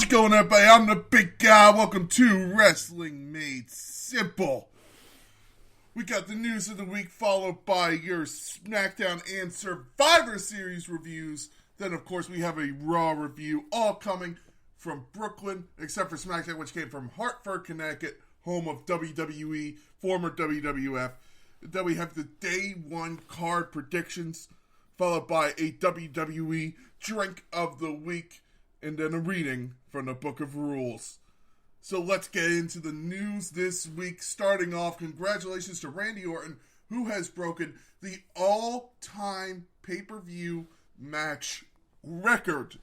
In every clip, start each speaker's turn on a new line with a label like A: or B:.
A: going on, everybody? I'm the big guy. Welcome to Wrestling Made Simple. We got the news of the week, followed by your Smackdown and Survivor Series reviews. Then, of course, we have a Raw review, all coming from Brooklyn, except for Smackdown, which came from Hartford, Connecticut, home of WWE, former WWF. Then we have the Day 1 card predictions, followed by a WWE Drink of the Week, and then a reading from the Book of Rules. So let's get into the news this week. Starting off, congratulations to Randy Orton, who has broken the all-time pay-per-view match record.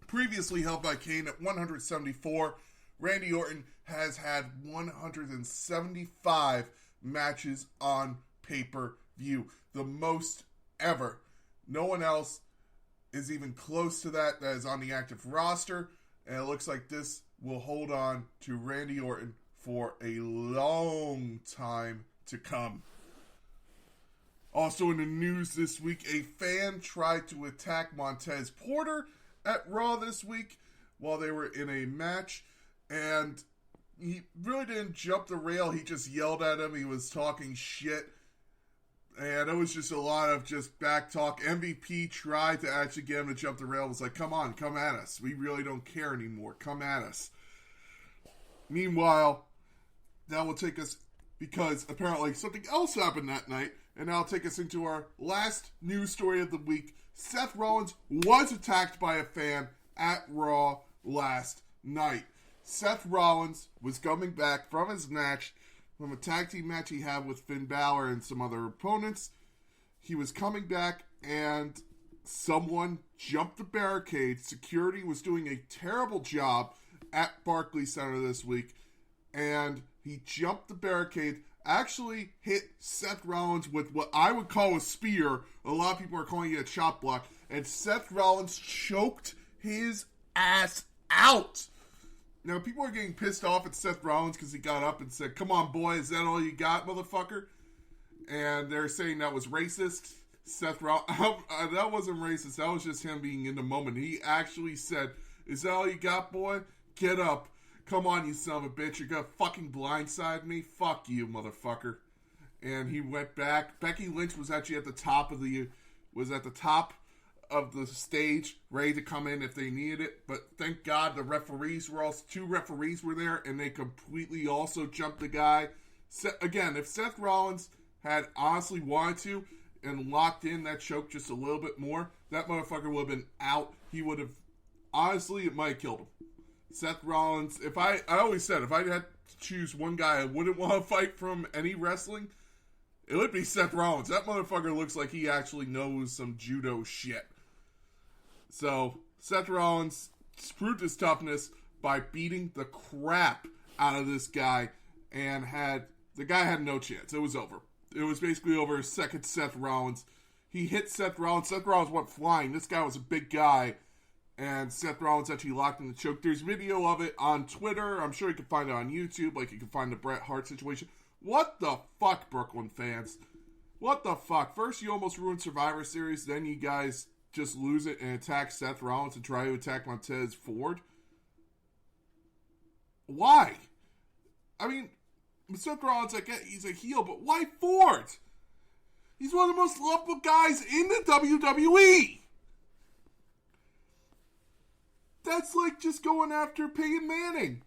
A: Previously held by Kane at 174, Randy Orton has had 175 matches on pay-per-view. The most ever. No one else is even close to that is on the active roster, and it looks like this will hold on to Randy Orton for a long time to come. Also in the news this week, a fan tried to attack Montez Porter at Raw this week while they were in a match, and he really didn't jump the rail. He just yelled at him. He was talking shit. And it was just a lot of just back talk. MVP tried to actually get him to jump the rail. It was like, come on, come at us. We really don't care anymore. Come at us. Meanwhile, that will take us, because apparently something else happened that night, and that'll take us into our last news story of the week. Seth Rollins was attacked by a fan at Raw last night. Seth Rollins was coming back from his match, from a tag team match he had with Finn Balor and some other opponents. He was coming back and someone jumped the barricade. Security was doing a terrible job at Barclays Center this week, and he jumped the barricade, actually hit Seth Rollins with what I would call a spear. A lot of people are calling it a chop block, and Seth Rollins choked his ass out. Now, people are getting pissed off at Seth Rollins because he got up and said, "Come on, boy, is that all you got, motherfucker?" And they're saying that was racist. Seth Rollins, that wasn't racist. That was just him being in the moment. He actually said, "Is that all you got, boy? Get up. Come on, you son of a bitch. You're going to fucking blindside me? Fuck you, motherfucker." And he went back. Becky Lynch was actually at the top of the stage, ready to come in if they needed it. But thank God the referees were also, 2 referees were there, and they completely also jumped the guy. Again, if Seth Rollins had honestly wanted to and locked in that choke just a little bit more, that motherfucker would have been out. He would have, honestly, it might have killed him. Seth Rollins, I always said, if I had to choose one guy I wouldn't want to fight from any wrestling, it would be Seth Rollins. That motherfucker looks like he actually knows some judo shit. So, Seth Rollins proved his toughness by beating the crap out of this guy, and the guy had no chance. It was over. It was basically over. Second Seth Rollins. He hit Seth Rollins. Seth Rollins went flying. This guy was a big guy, and Seth Rollins actually locked in the choke. There's video of it on Twitter. I'm sure you can find it on YouTube, like you can find the Bret Hart situation. What the fuck, Brooklyn fans? What the fuck? First, you almost ruined Survivor Series, then you guys just lose it and attack Seth Rollins and try to attack Montez Ford? Why? I mean, Seth Rollins, he's a heel, but why Ford? He's one of the most lovable guys in the WWE. That's like just going after Peyton Manning.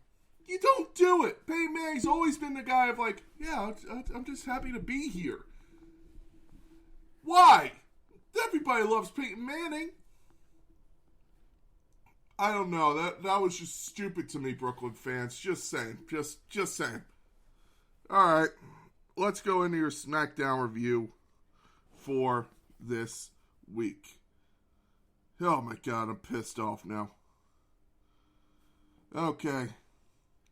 A: You don't do it. Peyton Manning's always been the guy of like, yeah, I'm just happy to be here. Why? Everybody loves Peyton Manning. I don't know. That was just stupid to me, Brooklyn fans. Just saying. Just saying. Alright. Let's go into your Smackdown review for this week. Oh my god, I'm pissed off now. Okay.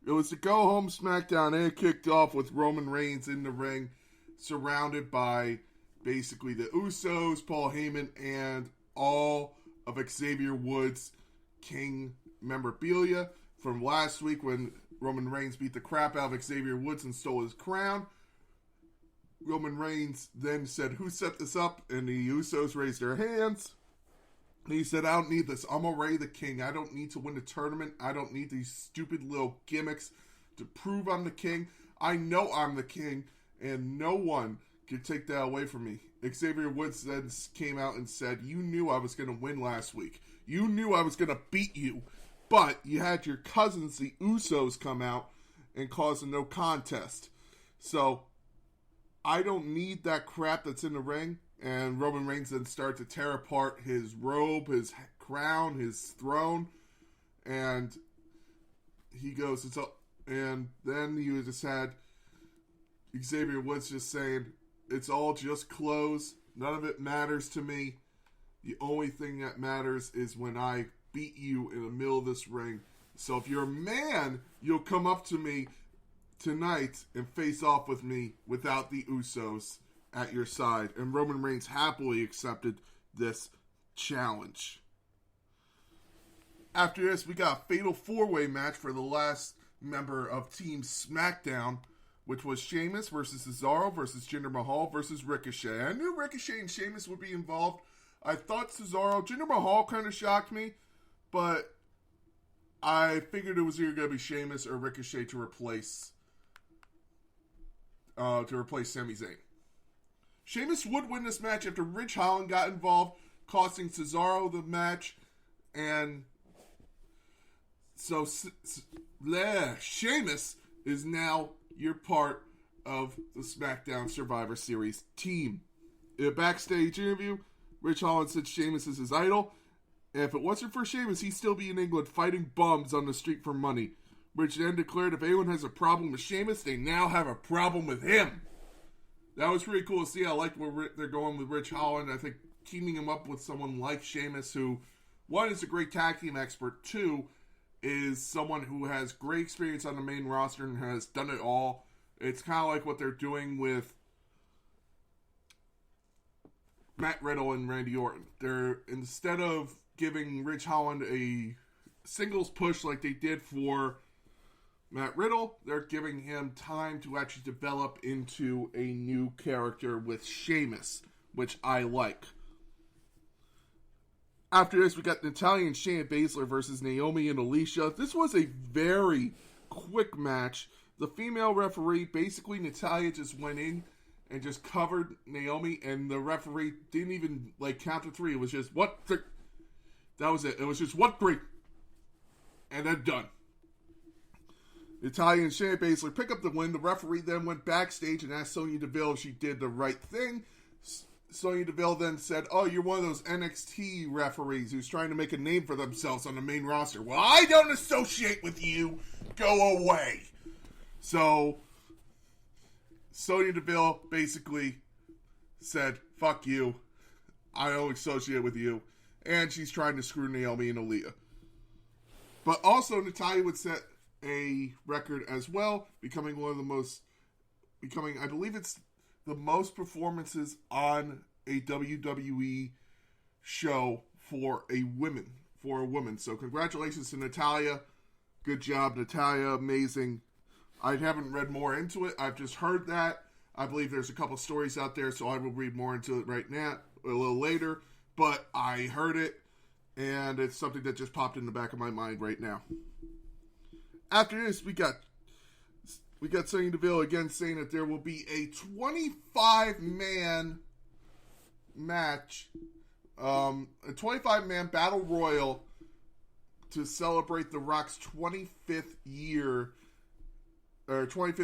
A: It was the go-home Smackdown, and it kicked off with Roman Reigns in the ring, surrounded by basically the Usos, Paul Heyman, and all of Xavier Woods' King memorabilia from last week when Roman Reigns beat the crap out of Xavier Woods and stole his crown. Roman Reigns then said, "Who set this up?" And the Usos raised their hands. And he said, I don't need this. I'm already the king. I don't need to win the tournament. I don't need these stupid little gimmicks to prove I'm the king. I know I'm the king, and no one can take that away from me. Xavier Woods then came out and said, you knew I was going to win last week. You knew I was going to beat you. But you had your cousins, the Usos, come out and cause a no contest. So, I don't need that crap that's in the ring. And Roman Reigns then started to tear apart his robe, his crown, his throne. And he goes, and then you just had Xavier Woods just saying, it's all just clothes. None of it matters to me. The only thing that matters is when I beat you in the middle of this ring. So if you're a man, you'll come up to me tonight and face off with me without the Usos at your side. And Roman Reigns happily accepted this challenge. After this, we got a fatal four-way match for the last member of Team Smackdown, which was Sheamus versus Cesaro versus Jinder Mahal versus Ricochet. I knew Ricochet and Sheamus would be involved. I thought Cesaro, Jinder Mahal kind of shocked me, but I figured it was either going to be Sheamus or Ricochet to replace Sami Zayn. Sheamus would win this match after Ridge Holland got involved, costing Cesaro the match, and so Sheamus is now your part of the SmackDown Survivor Series team. In a backstage interview, Ridge Holland said Sheamus is his idol, and if it wasn't for Sheamus, he'd still be in England fighting bums on the street for money. Ridge then declared if anyone has a problem with Sheamus, they now have a problem with him. That was pretty cool to see. I like where they're going with Ridge Holland. I think teaming him up with someone like Sheamus, who, one, is a great tag team expert, two, is someone who has great experience on the main roster and has done it all. It's kind of like what they're doing with Matt Riddle and Randy Orton. They're, instead of giving Ridge Holland a singles push like they did for Matt Riddle, they're giving him time to actually develop into a new character with Sheamus, which I like. After this, we got Natalya and Shayna Basler versus Naomi and Alicia. This was a very quick match. The female referee, basically Natalya just went in and just covered Naomi, and the referee didn't even count to three. It was just, what? Three. That was it. It was just, what? Three. And then done. Natalya and Shayna Basler pick up the win. The referee then went backstage and asked Sonya Deville if she did the right thing. Sonya Deville then said, oh, you're one of those NXT referees who's trying to make a name for themselves on the main roster. Well, I don't associate with you. Go away. So, Sonya Deville basically said, fuck you. I don't associate with you. And she's trying to screw Naomi and Aaliyah. But also, Natalya would set a record as well, becoming, I believe it's the most performances on a WWE show for a woman. So congratulations to Natalya. Good job, Natalya. Amazing. I haven't read more into it. I've just heard that. I believe there's a couple stories out there, so I will read more into it right now, a little later. But I heard it, and it's something that just popped in the back of my mind right now. After this, we got Sonya Deville again saying that there will be a 25-man match, a 25-man battle royal to celebrate The Rock's 25th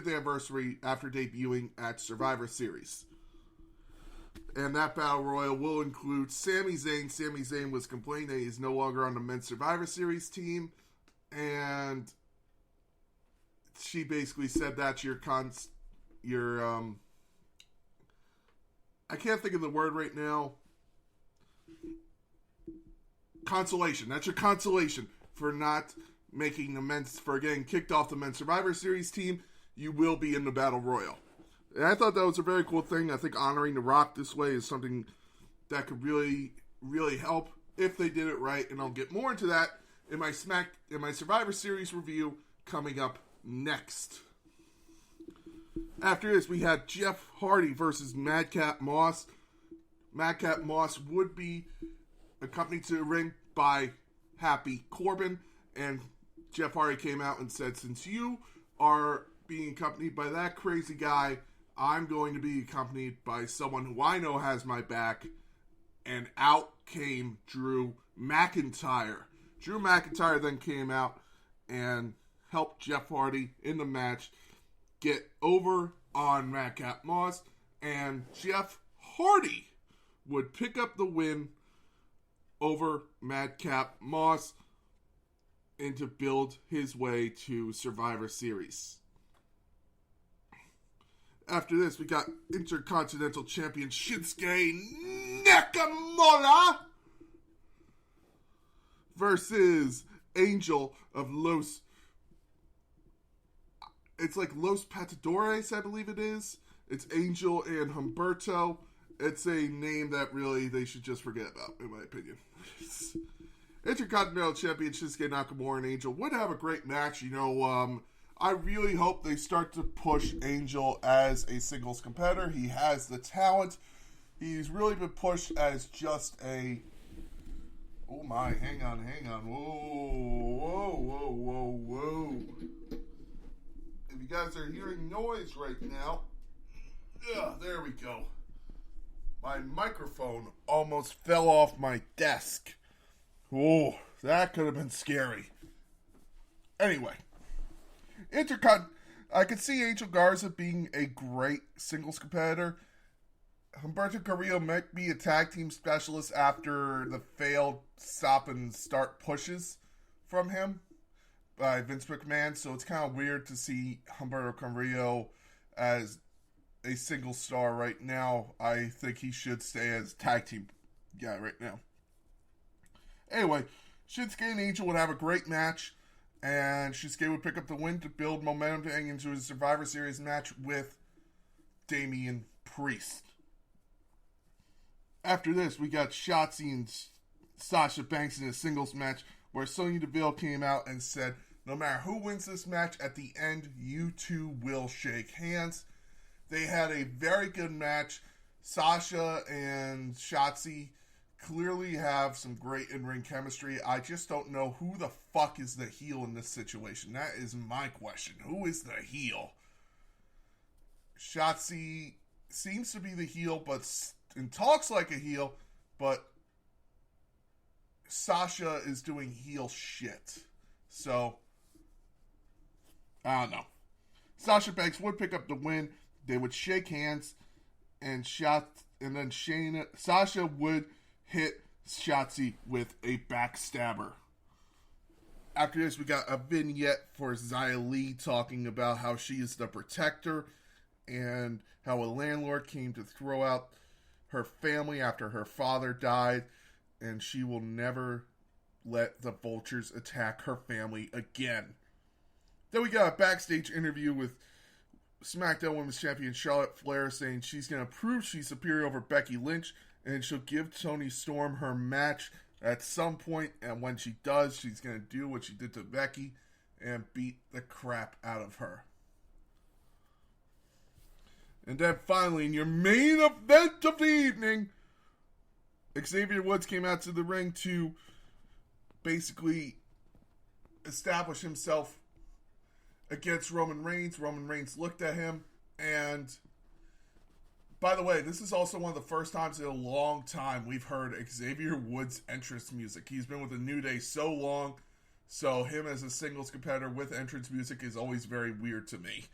A: anniversary after debuting at Survivor Series. And that battle royal will include Sami Zayn. Sami Zayn was complaining that he's no longer on the men's Survivor Series team, and she basically said that's your I can't think of the word right now. Consolation. That's your consolation for not making for getting kicked off the men's Survivor Series team. You will be in the Battle Royal. And I thought that was a very cool thing. I think honoring The Rock this way is something that could really, really help if they did it right. And I'll get more into that in my Survivor Series review coming up next. After this, we had Jeff Hardy versus Madcap Moss. Madcap Moss would be accompanied to the ring by Happy Corbin, and Jeff Hardy came out and said, since you are being accompanied by that crazy guy, I'm going to be accompanied by someone who I know has my back. And out came Drew McIntyre. Drew McIntyre then came out and helped Jeff Hardy in the match get over on Madcap Moss, and Jeff Hardy would pick up the win over Madcap Moss and to build his way to Survivor Series. After this, we got Intercontinental Champion Shinsuke Nakamura versus Angel of Los... It's like Los Patadores, I believe it is. It's Angel and Humberto. It's a name that really they should just forget about, in my opinion. Intercontinental Champion Shinsuke Nakamura and Angel would have a great match. I really hope they start to push Angel as a singles competitor. He has the talent. He's really been pushed as just a... Oh my, hang on. Whoa. If you guys are hearing noise right now, there we go. My microphone almost fell off my desk. Oh, that could have been scary. Anyway, I could see Angel Garza being a great singles competitor. Humberto Carrillo might be a tag team specialist after the failed stop and start pushes from him by Vince McMahon, so it's kind of weird to see Humberto Carrillo as a single star right now. I think he should stay as tag team guy right now. Anyway, Shinsuke and Angel would have a great match, and Shinsuke would pick up the win to build momentum to hang into his Survivor Series match with Damian Priest. After this, we got Shotzi and Sasha Banks in a singles match where Sonya Deville came out and said, no matter who wins this match, at the end, you two will shake hands. They had a very good match. Sasha and Shotzi clearly have some great in-ring chemistry. I just don't know who the fuck is the heel in this situation. That is my question. Who is the heel? Shotzi seems to be the heel, and talks like a heel, but Sasha is doing heel shit. So, I don't know. Sasha Banks would pick up the win. They would shake hands, and then Sasha would hit Shotzi with a backstabber. After this, we got a vignette for Xia Li talking about how she is the protector and how a landlord came to throw out her family after her father died, and she will never let the vultures attack her family again. Then we got a backstage interview with SmackDown Women's Champion Charlotte Flair saying she's going to prove she's superior over Becky Lynch, and she'll give Toni Storm her match at some point, and when she does, she's going to do what she did to Becky and beat the crap out of her. And then finally, in your main event of the evening, Xavier Woods came out to the ring to basically establish himself against Roman Reigns. Roman Reigns looked at him, and by the way, this is also one of the first times in a long time we've heard Xavier Woods' entrance music. He's been with the New Day so long, so him as a singles competitor with entrance music is always very weird to me.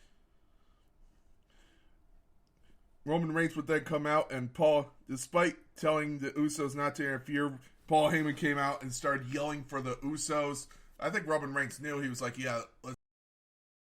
A: Roman Reigns would then come out, and Paul, despite telling the Usos not to interfere, Paul Heyman came out and started yelling for the Usos. I think Roman Reigns knew. He was like, yeah, let's